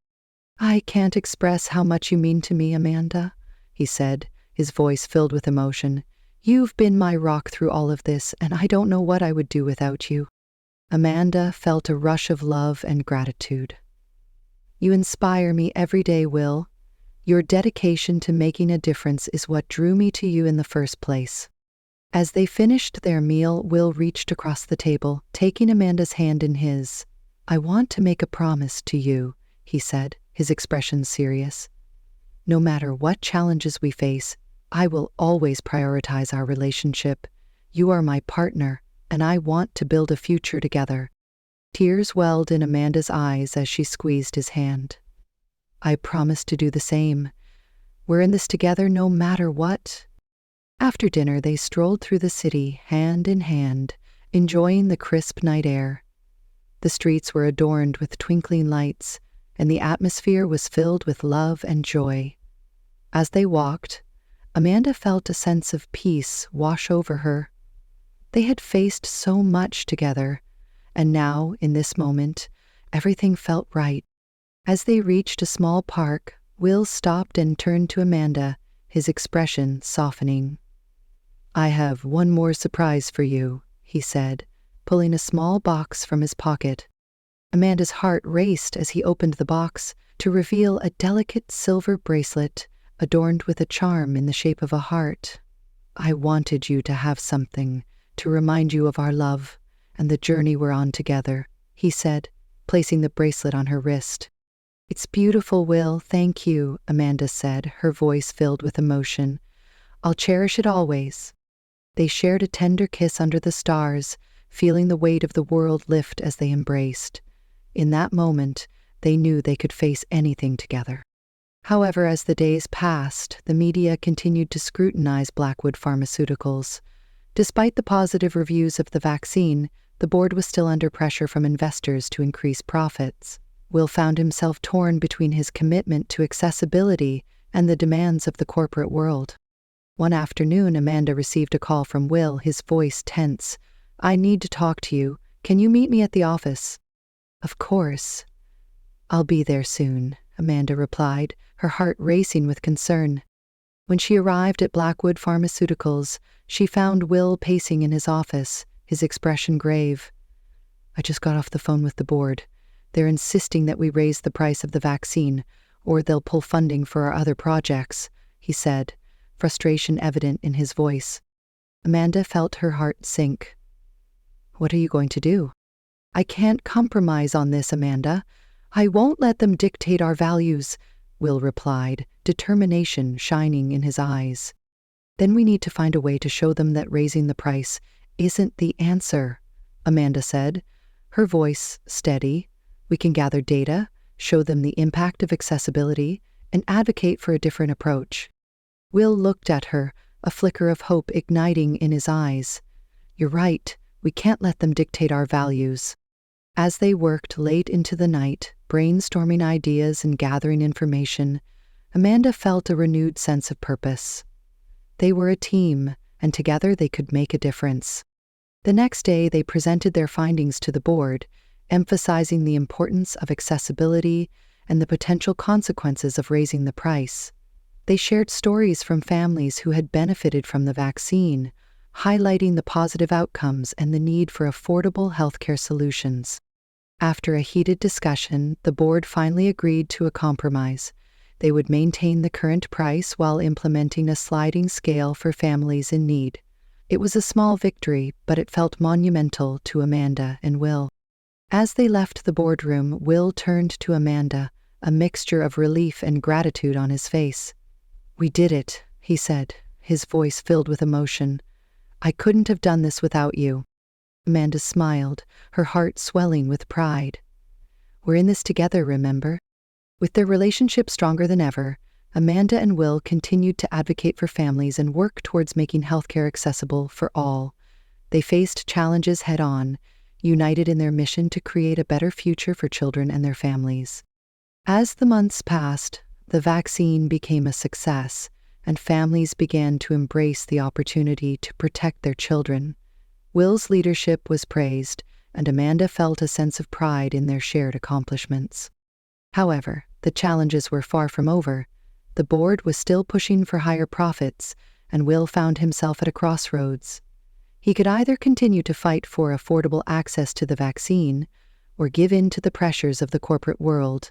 "I can't express how much you mean to me, Amanda," he said, his voice filled with emotion. "You've been my rock through all of this, and I don't know what I would do without you." Amanda felt a rush of love and gratitude. "You inspire me every day, Will. Your dedication to making a difference is what drew me to you in the first place." As they finished their meal, Will reached across the table, taking Amanda's hand in his. "I want to make a promise to you," he said, his expression serious. "No matter what challenges we face, I will always prioritize our relationship. You are my partner, and I want to build a future together." Tears welled in Amanda's eyes as she squeezed his hand. "I promise to do the same. We're in this together no matter what." After dinner, they strolled through the city, hand in hand, enjoying the crisp night air. The streets were adorned with twinkling lights, and the atmosphere was filled with love and joy. As they walked, Amanda felt a sense of peace wash over her. They had faced so much together, and now, in this moment, everything felt right. As they reached a small park, Will stopped and turned to Amanda, his expression softening. "I have one more surprise for you," he said, pulling a small box from his pocket. Amanda's heart raced as he opened the box to reveal a delicate silver bracelet adorned with a charm in the shape of a heart. "I wanted you to have something to remind you of our love and the journey we're on together," he said, placing the bracelet on her wrist. "It's beautiful, Will, thank you," Amanda said, her voice filled with emotion. "I'll cherish it always." They shared a tender kiss under the stars, feeling the weight of the world lift as they embraced. In that moment, they knew they could face anything together. However, as the days passed, the media continued to scrutinize Blackwood Pharmaceuticals. Despite the positive reviews of the vaccine, the board was still under pressure from investors to increase profits. Will found himself torn between his commitment to accessibility and the demands of the corporate world. One afternoon, Amanda received a call from Will, his voice tense. "I need to talk to you. Can you meet me at the office?" "Of course. I'll be there soon," Amanda replied, her heart racing with concern. When she arrived at Blackwood Pharmaceuticals, she found Will pacing in his office, his expression grave. "I just got off the phone with the board. They're insisting that we raise the price of the vaccine, or they'll pull funding for our other projects," he said, frustration evident in his voice. Amanda felt her heart sink. "What are you going to do?" "I can't compromise on this, Amanda. I won't let them dictate our values," Will replied, determination shining in his eyes. "Then we need to find a way to show them that raising the price isn't the answer," Amanda said, her voice steady. "We can gather data, show them the impact of accessibility, and advocate for a different approach." Will looked at her, a flicker of hope igniting in his eyes. "You're right, we can't let them dictate our values." As they worked late into the night, brainstorming ideas and gathering information, Amanda felt a renewed sense of purpose. They were a team, and together they could make a difference. The next day, they presented their findings to the board, emphasizing the importance of accessibility and the potential consequences of raising the price. They shared stories from families who had benefited from the vaccine, highlighting the positive outcomes and the need for affordable healthcare solutions. After a heated discussion, the board finally agreed to a compromise. They would maintain the current price while implementing a sliding scale for families in need. It was a small victory, but it felt monumental to Amanda and Will. As they left the boardroom, Will turned to Amanda, a mixture of relief and gratitude on his face. "We did it," he said, his voice filled with emotion. "I couldn't have done this without you." Amanda smiled, her heart swelling with pride. "We're in this together, remember?" With their relationship stronger than ever, Amanda and Will continued to advocate for families and work towards making healthcare accessible for all. They faced challenges head-on, united in their mission to create a better future for children and their families. As the months passed, the vaccine became a success, and families began to embrace the opportunity to protect their children. Will's leadership was praised, and Amanda felt a sense of pride in their shared accomplishments. However, the challenges were far from over. The board was still pushing for higher profits, and Will found himself at a crossroads. He could either continue to fight for affordable access to the vaccine or give in to the pressures of the corporate world.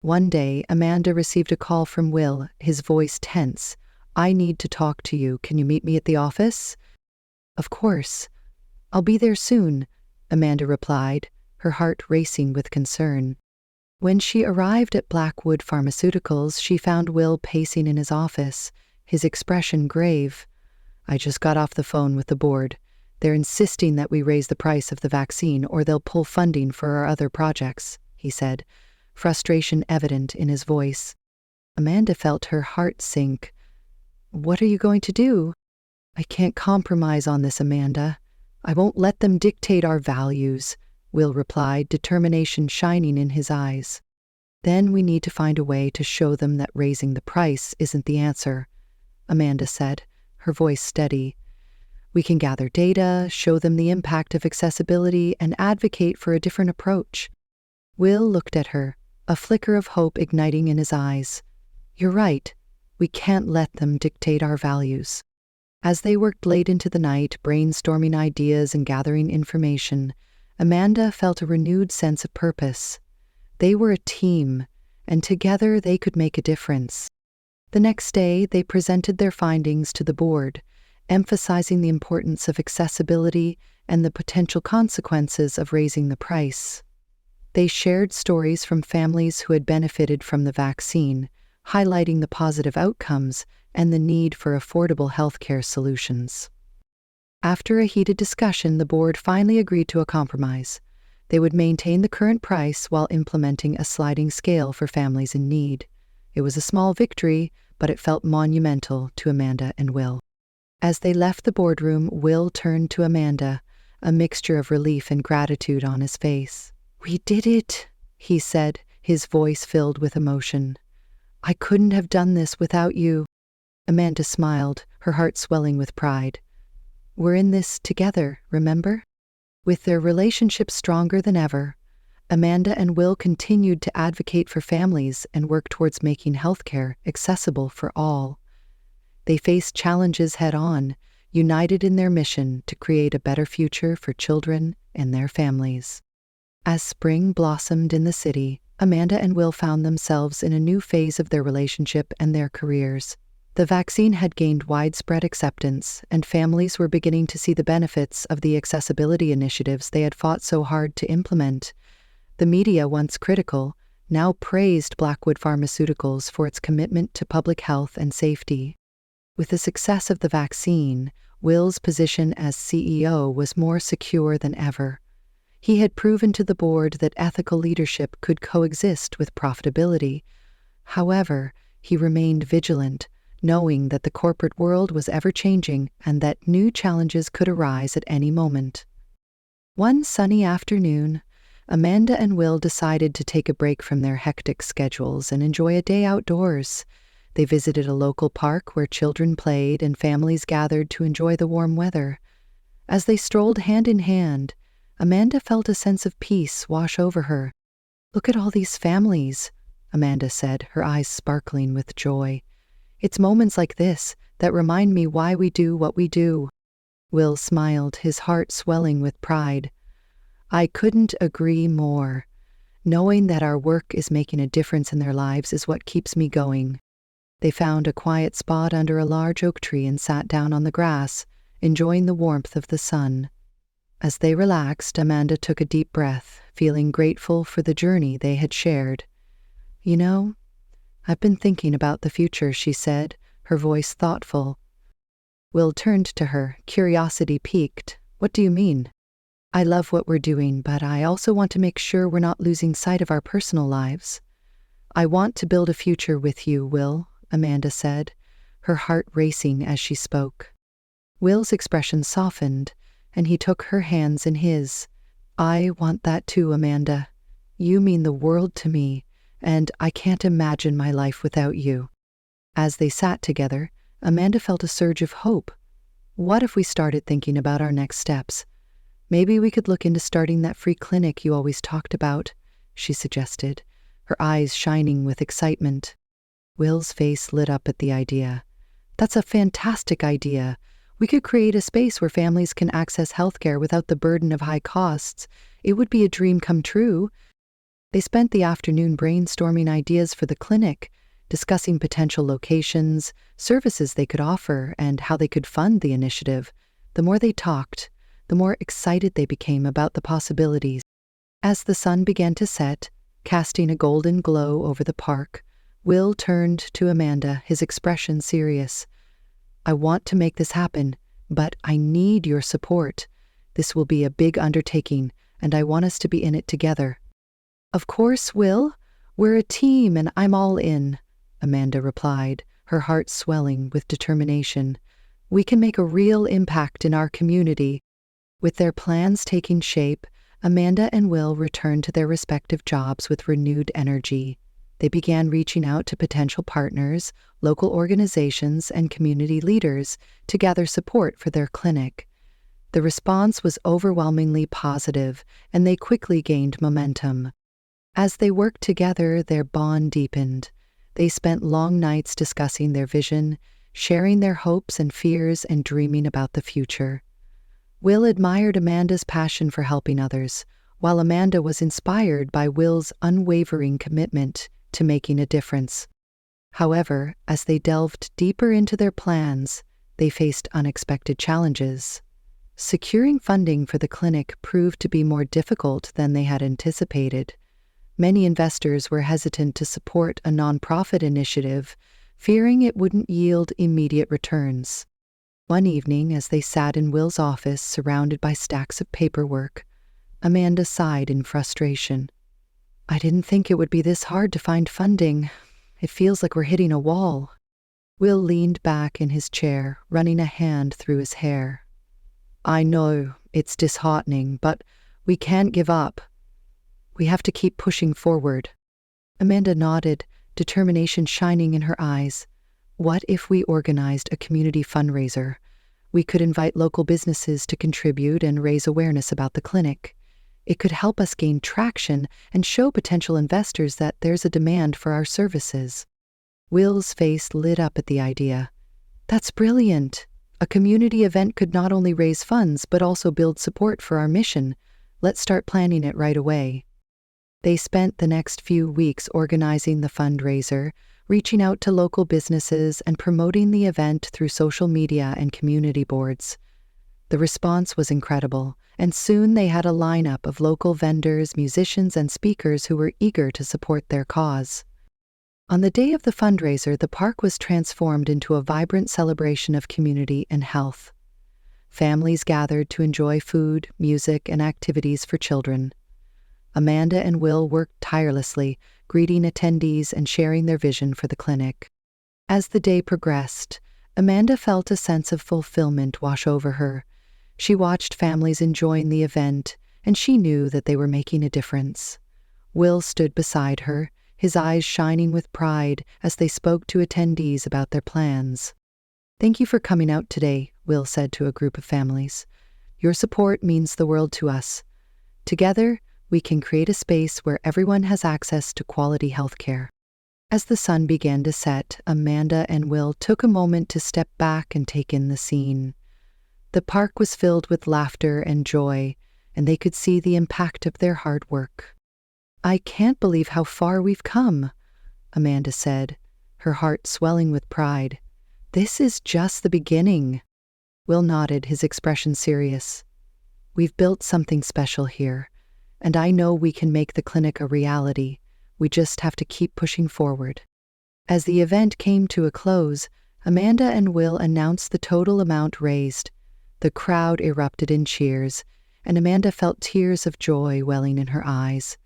One day, Amanda received a call from Will, his voice tense. "I need to talk to you. Can you meet me at the office?" "Of course. I'll be there soon," Amanda replied, her heart racing with concern. When she arrived at Blackwood Pharmaceuticals, she found Will pacing in his office, his expression grave. "I just got off the phone with the board. They're insisting that we raise the price of the vaccine or they'll pull funding for our other projects," he said, frustration evident in his voice. Amanda felt her heart sink. "What are you going to do?" "I can't compromise on this, Amanda. I won't let them dictate our values," Will replied, determination shining in his eyes. Then we need to find a way to show them that raising the price isn't the answer, Amanda said, her voice steady. We can gather data, show them the impact of accessibility, and advocate for a different approach. Will looked at her, a flicker of hope igniting in his eyes. You're right. We can't let them dictate our values. As they worked late into the night, brainstorming ideas and gathering information, Amanda felt a renewed sense of purpose. They were a team, and together they could make a difference. The next day, they presented their findings to the board, emphasizing the importance of accessibility and the potential consequences of raising the price. They shared stories from families who had benefited from the vaccine, highlighting the positive outcomes and the need for affordable healthcare solutions. After a heated discussion, the board finally agreed to a compromise. They would maintain the current price while implementing a sliding scale for families in need. It was a small victory, but it felt monumental to Amanda and Will. As they left the boardroom, Will turned to Amanda, a mixture of relief and gratitude on his face. "We did it," he said, his voice filled with emotion. "I couldn't have done this without you." Amanda smiled, her heart swelling with pride. "We're in this together, remember?" With their relationship stronger than ever, Amanda and Will continued to advocate for families and work towards making healthcare accessible for all. They faced challenges head-on, united in their mission to create a better future for children and their families. As spring blossomed in the city, Amanda and Will found themselves in a new phase of their relationship and their careers. The vaccine had gained widespread acceptance, and families were beginning to see the benefits of the accessibility initiatives they had fought so hard to implement. The media, once critical, now praised Blackwood Pharmaceuticals for its commitment to public health and safety. With the success of the vaccine, Will's position as CEO was more secure than ever. He had proven to the board that ethical leadership could coexist with profitability. However, he remained vigilant, knowing that the corporate world was ever-changing and that new challenges could arise at any moment. One sunny afternoon, Amanda and Will decided to take a break from their hectic schedules and enjoy a day outdoors. They visited a local park where children played and families gathered to enjoy the warm weather. As they strolled hand in hand, Amanda felt a sense of peace wash over her. "Look at all these families," Amanda said, her eyes sparkling with joy. "It's moments like this that remind me why we do what we do." Will smiled, his heart swelling with pride. "I couldn't agree more. Knowing that our work is making a difference in their lives is what keeps me going." They found a quiet spot under a large oak tree and sat down on the grass, enjoying the warmth of the sun. As they relaxed, Amanda took a deep breath, feeling grateful for the journey they had shared. "You know, I've been thinking about the future," she said, her voice thoughtful. Will turned to her, curiosity piqued. "What do you mean?" "I love what we're doing, but I also want to make sure we're not losing sight of our personal lives." "I want to build a future with you, Will," Amanda said, her heart racing as she spoke. Will's expression softened, and he took her hands in his. "I want that too, Amanda. You mean the world to me, and I can't imagine my life without you." As they sat together, Amanda felt a surge of hope. "What if we started thinking about our next steps? Maybe we could look into starting that free clinic you always talked about," she suggested, her eyes shining with excitement. Will's face lit up at the idea. "That's a fantastic idea. We could create a space where families can access healthcare without the burden of high costs. It would be a dream come true." They spent the afternoon brainstorming ideas for the clinic, discussing potential locations, services they could offer, and how they could fund the initiative. The more they talked, the more excited they became about the possibilities. As the sun began to set, casting a golden glow over the park, Will turned to Amanda, his expression serious. "I want to make this happen, but I need your support. This will be a big undertaking, and I want us to be in it together." "Of course, Will. We're a team, and I'm all in," Amanda replied, her heart swelling with determination. "We can make a real impact in our community." With their plans taking shape, Amanda and Will returned to their respective jobs with renewed energy. They began reaching out to potential partners, local organizations, and community leaders to gather support for their clinic. The response was overwhelmingly positive, and they quickly gained momentum. As they worked together, their bond deepened. They spent long nights discussing their vision, sharing their hopes and fears, and dreaming about the future. Will admired Amanda's passion for helping others, while Amanda was inspired by Will's unwavering commitment to making a difference. However, as they delved deeper into their plans, they faced unexpected challenges. Securing funding for the clinic proved to be more difficult than they had anticipated. Many investors were hesitant to support a nonprofit initiative, fearing it wouldn't yield immediate returns. One evening, as they sat in Will's office surrounded by stacks of paperwork, Amanda sighed in frustration. "I didn't think it would be this hard to find funding. It feels like we're hitting a wall." Will leaned back in his chair, running a hand through his hair. "I know, it's disheartening, but we can't give up. We have to keep pushing forward." Amanda nodded, determination shining in her eyes. "What if we organized a community fundraiser? We could invite local businesses to contribute and raise awareness about the clinic. It could help us gain traction and show potential investors that there's a demand for our services." Will's face lit up at the idea. "That's brilliant. A community event could not only raise funds but also build support for our mission. Let's start planning it right away." They spent the next few weeks organizing the fundraiser, reaching out to local businesses, and promoting the event through social media and community boards. The response was incredible, and soon they had a lineup of local vendors, musicians, and speakers who were eager to support their cause. On the day of the fundraiser, the park was transformed into a vibrant celebration of community and health. Families gathered to enjoy food, music, and activities for children. Amanda and Will worked tirelessly, greeting attendees and sharing their vision for the clinic. As the day progressed, Amanda felt a sense of fulfillment wash over her. She watched families enjoying the event, and she knew that they were making a difference. Will stood beside her, his eyes shining with pride as they spoke to attendees about their plans. "Thank you for coming out today," Will said to a group of families. "Your support means the world to us. Together, we can create a space where everyone has access to quality health care." As the sun began to set, Amanda and Will took a moment to step back and take in the scene. The park was filled with laughter and joy, and they could see the impact of their hard work. "I can't believe how far we've come," Amanda said, her heart swelling with pride. "This is just the beginning." Will nodded, his expression serious. "We've built something special here, and I know we can make the clinic a reality. We just have to keep pushing forward." As the event came to a close, Amanda and Will announced the total amount raised. The crowd erupted in cheers, and Amanda felt tears of joy welling in her eyes.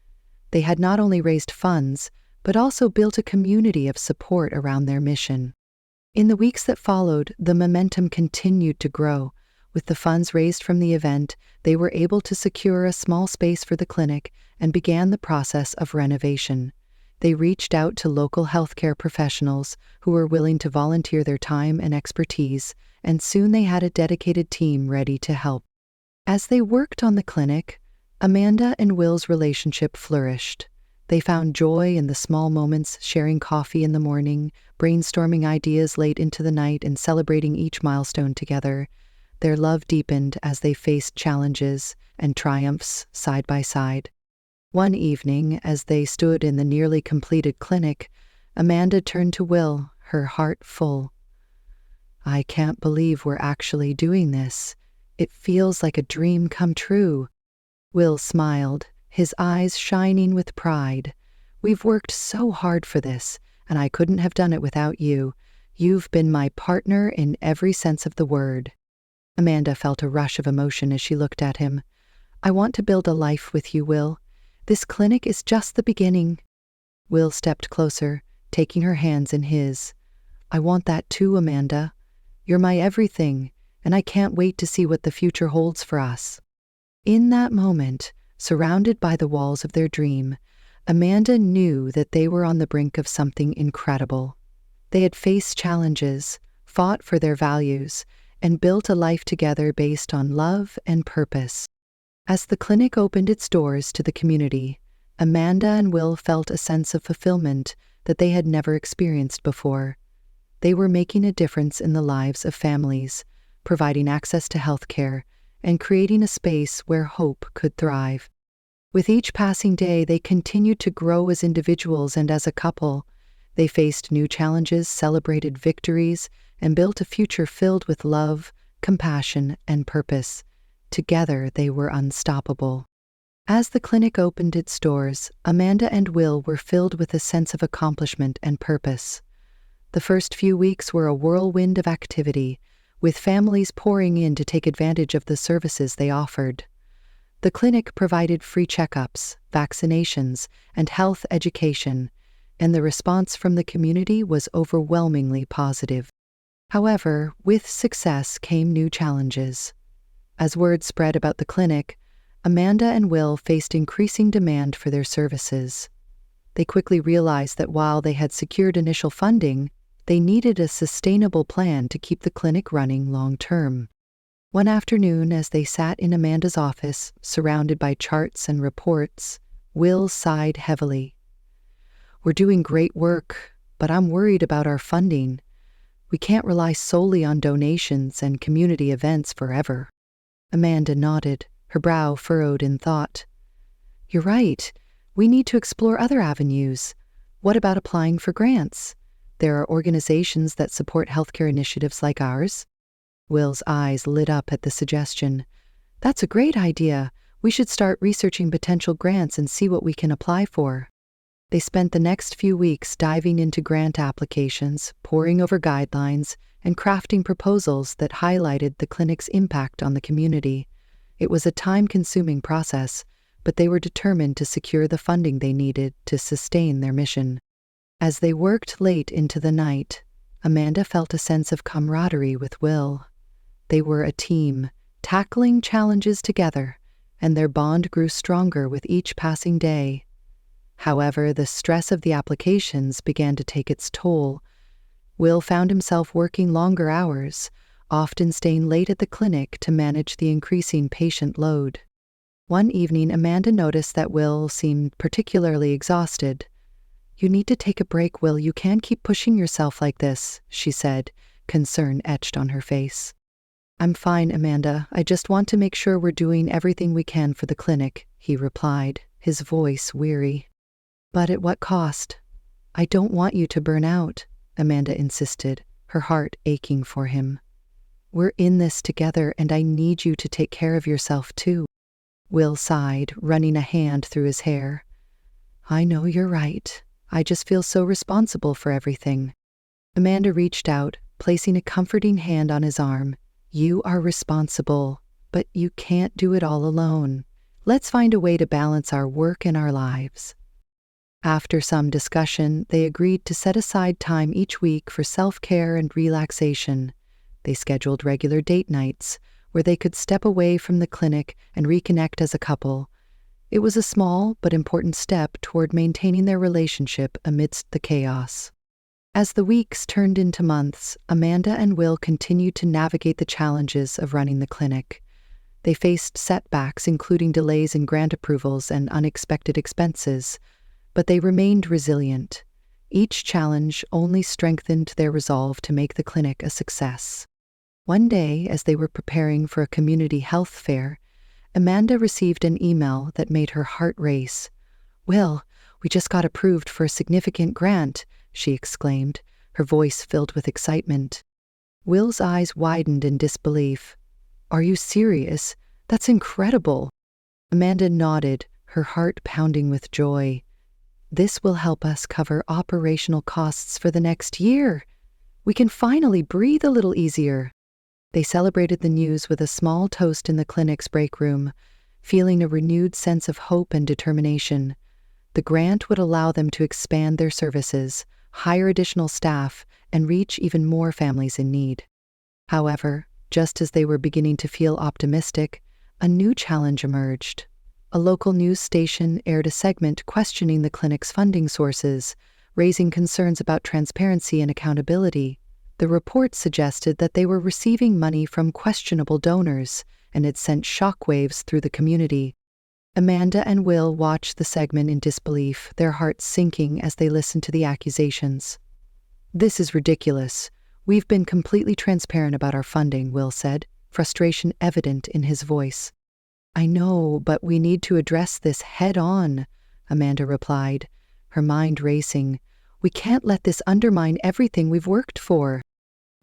They had not only raised funds, but also built a community of support around their mission. In the weeks that followed, the momentum continued to grow. With the funds raised from the event, they were able to secure a small space for the clinic and began the process of renovation. They reached out to local healthcare professionals who were willing to volunteer their time and expertise, and soon they had a dedicated team ready to help. As they worked on the clinic, Amanda and Will's relationship flourished. They found joy in the small moments, sharing coffee in the morning, brainstorming ideas late into the night, and celebrating each milestone together. Their love deepened as they faced challenges and triumphs side by side. One evening, as they stood in the nearly completed clinic, Amanda turned to Will, her heart full. "I can't believe we're actually doing this. It feels like a dream come true." Will smiled, his eyes shining with pride. "We've worked so hard for this, and I couldn't have done it without you. You've been my partner in every sense of the word." Amanda felt a rush of emotion as she looked at him. "I want to build a life with you, Will. This clinic is just the beginning." Will stepped closer, taking her hands in his. "I want that too, Amanda. You're my everything, and I can't wait to see what the future holds for us." In that moment, surrounded by the walls of their dream, Amanda knew that they were on the brink of something incredible. They had faced challenges, fought for their values, and built a life together based on love and purpose. As the clinic opened its doors to the community, Amanda and Will felt a sense of fulfillment that they had never experienced before. They were making a difference in the lives of families, providing access to health care, and creating a space where hope could thrive. With each passing day, they continued to grow as individuals and as a couple. They faced new challenges, celebrated victories, and built a future filled with love, compassion, and purpose. Together, they were unstoppable. As the clinic opened its doors, Amanda and Will were filled with a sense of accomplishment and purpose. The first few weeks were a whirlwind of activity, with families pouring in to take advantage of the services they offered. The clinic provided free checkups, vaccinations, and health education, and the response from the community was overwhelmingly positive. However, with success came new challenges. As word spread about the clinic, Amanda and Will faced increasing demand for their services. They quickly realized that while they had secured initial funding, they needed a sustainable plan to keep the clinic running long-term. One afternoon, as they sat in Amanda's office, surrounded by charts and reports, Will sighed heavily. "We're doing great work, but I'm worried about our funding. We can't rely solely on donations and community events forever." Amanda nodded, her brow furrowed in thought. "You're right. We need to explore other avenues. What about applying for grants? There are organizations that support healthcare initiatives like ours." Will's eyes lit up at the suggestion. "That's a great idea. We should start researching potential grants and see what we can apply for." They spent the next few weeks diving into grant applications, poring over guidelines, and crafting proposals that highlighted the clinic's impact on the community. It was a time-consuming process, but they were determined to secure the funding they needed to sustain their mission. As they worked late into the night, Amanda felt a sense of camaraderie with Will. They were a team, tackling challenges together, and their bond grew stronger with each passing day. However, the stress of the applications began to take its toll. Will found himself working longer hours, often staying late at the clinic to manage the increasing patient load. One evening, Amanda noticed that Will seemed particularly exhausted. "You need to take a break, Will. You can't keep pushing yourself like this," she said, concern etched on her face. "I'm fine, Amanda. I just want to make sure we're doing everything we can for the clinic," he replied, his voice weary. "But at what cost? I don't want you to burn out," Amanda insisted, her heart aching for him. "We're in this together, and I need you to take care of yourself too." Will sighed, running a hand through his hair. "I know you're right. I just feel so responsible for everything." Amanda reached out, placing a comforting hand on his arm. "You are responsible, but you can't do it all alone. Let's find a way to balance our work and our lives." After some discussion, they agreed to set aside time each week for self-care and relaxation. They scheduled regular date nights, where they could step away from the clinic and reconnect as a couple. It was a small but important step toward maintaining their relationship amidst the chaos. As the weeks turned into months, Amanda and Will continued to navigate the challenges of running the clinic. They faced setbacks, including delays in grant approvals and unexpected expenses, but they remained resilient. Each challenge only strengthened their resolve to make the clinic a success. One day, as they were preparing for a community health fair, Amanda received an email that made her heart race. "Will, we just got approved for a significant grant," she exclaimed, her voice filled with excitement. Will's eyes widened in disbelief. "Are you serious? That's incredible." Amanda nodded, her heart pounding with joy. "This will help us cover operational costs for the next year. We can finally breathe a little easier." They celebrated the news with a small toast in the clinic's break room, feeling a renewed sense of hope and determination. The grant would allow them to expand their services, hire additional staff, and reach even more families in need. However, just as they were beginning to feel optimistic, a new challenge emerged. a local news station aired a segment questioning the clinic's funding sources, raising concerns about transparency and accountability. The report suggested that they were receiving money from questionable donors, and it sent shockwaves through the community. Amanda and Will watched the segment in disbelief, their hearts sinking as they listened to the accusations. "This is ridiculous. We've been completely transparent about our funding," Will said, frustration evident in his voice. "I know, but we need to address this head-on," Amanda replied, her mind racing. "We can't let this undermine everything we've worked for."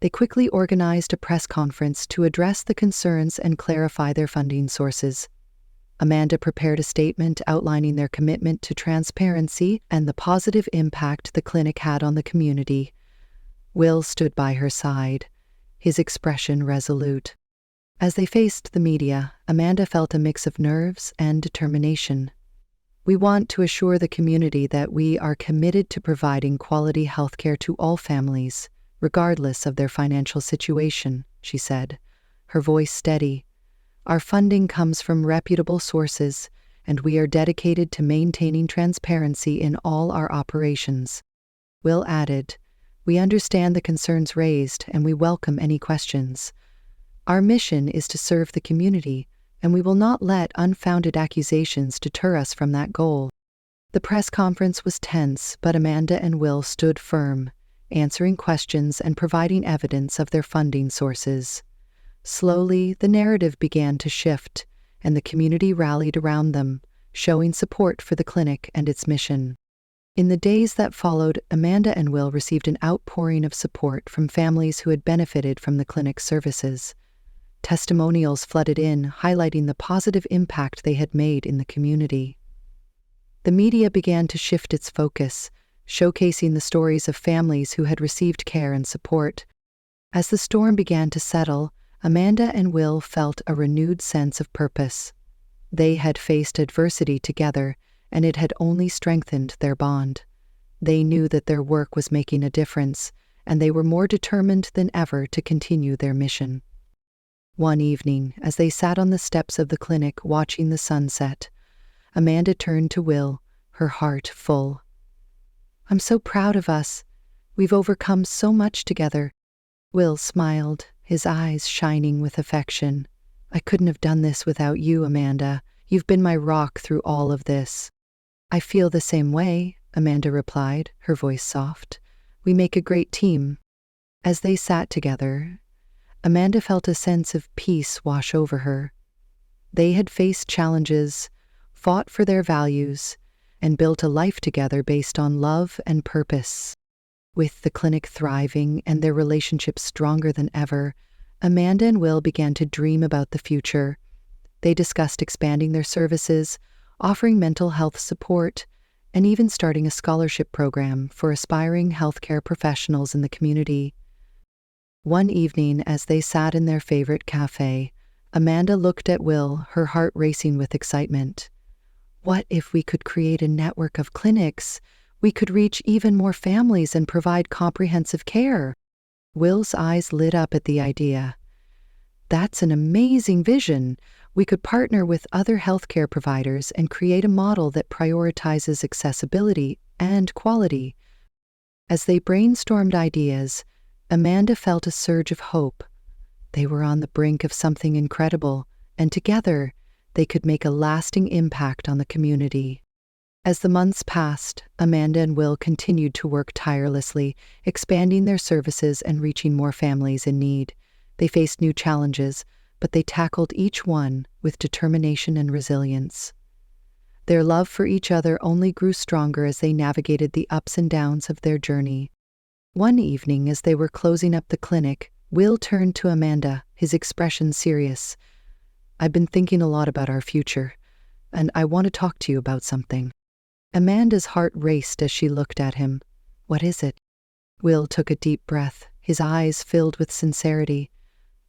They quickly organized a press conference to address the concerns and clarify their funding sources. Amanda prepared a statement outlining their commitment to transparency and the positive impact the clinic had on the community. Will stood by her side, his expression resolute. As they faced the media, Amanda felt a mix of nerves and determination. "We want to assure the community that we are committed to providing quality healthcare to all families, regardless of their financial situation," she said, her voice steady. "Our funding comes from reputable sources, and we are dedicated to maintaining transparency in all our operations." Will added, "We understand the concerns raised, and we welcome any questions. Our mission is to serve the community, and we will not let unfounded accusations deter us from that goal." The press conference was tense, but Amanda and Will stood firm, answering questions and providing evidence of their funding sources. Slowly, the narrative began to shift, and the community rallied around them, showing support for the clinic and its mission. In the days that followed, Amanda and Will received an outpouring of support from families who had benefited from the clinic's services. Testimonials flooded in, highlighting the positive impact they had made in the community. The media began to shift its focus, showcasing the stories of families who had received care and support. As the storm began to settle, Amanda and Will felt a renewed sense of purpose. They had faced adversity together, and it had only strengthened their bond. They knew that their work was making a difference, and they were more determined than ever to continue their mission. One evening, as they sat on the steps of the clinic watching the sunset, Amanda turned to Will, her heart full. "I'm so proud of us. We've overcome so much together." Will smiled, his eyes shining with affection. "I couldn't have done this without you, Amanda. You've been my rock through all of this." "I feel the same way," Amanda replied, her voice soft. "We make a great team." As they sat together, Amanda felt a sense of peace wash over her. They had faced challenges, fought for their values, and built a life together based on love and purpose. With the clinic thriving and their relationship stronger than ever, Amanda and Will began to dream about the future. They discussed expanding their services, offering mental health support, and even starting a scholarship program for aspiring healthcare professionals in the community. One evening, as they sat in their favorite cafe, Amanda looked at Will, her heart racing with excitement. "What if we could create a network of clinics? We could reach even more families and provide comprehensive care." Will's eyes lit up at the idea. "That's an amazing vision. We could partner with other healthcare providers and create a model that prioritizes accessibility and quality." As they brainstormed ideas, Amanda felt a surge of hope. They were on the brink of something incredible, and together, they could make a lasting impact on the community. As the months passed, Amanda and Will continued to work tirelessly, expanding their services and reaching more families in need. They faced new challenges, but they tackled each one with determination and resilience. Their love for each other only grew stronger as they navigated the ups and downs of their journey. One evening, as they were closing up the clinic, Will turned to Amanda, his expression serious. "I've been thinking a lot about our future, and I want to talk to you about something." Amanda's heart raced as she looked at him. "What is it?" Will took a deep breath, his eyes filled with sincerity.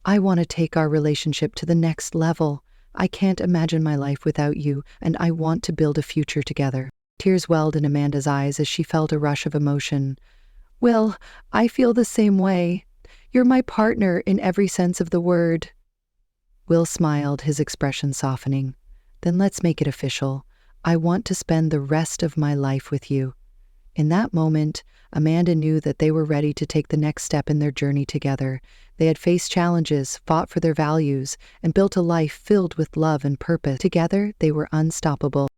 "I want to take our relationship to the next level. I can't imagine my life without you, and I want to build a future together." Tears welled in Amanda's eyes as she felt a rush of emotion. "Will, I feel the same way. You're my partner in every sense of the word." Will smiled, his expression softening. Then let's make it official. I want to spend the rest of my life with you." In that moment, Amanda knew that they were ready to take the next step in their journey together. They had faced challenges, fought for their values, and built a life filled with love and purpose. Together, they were unstoppable.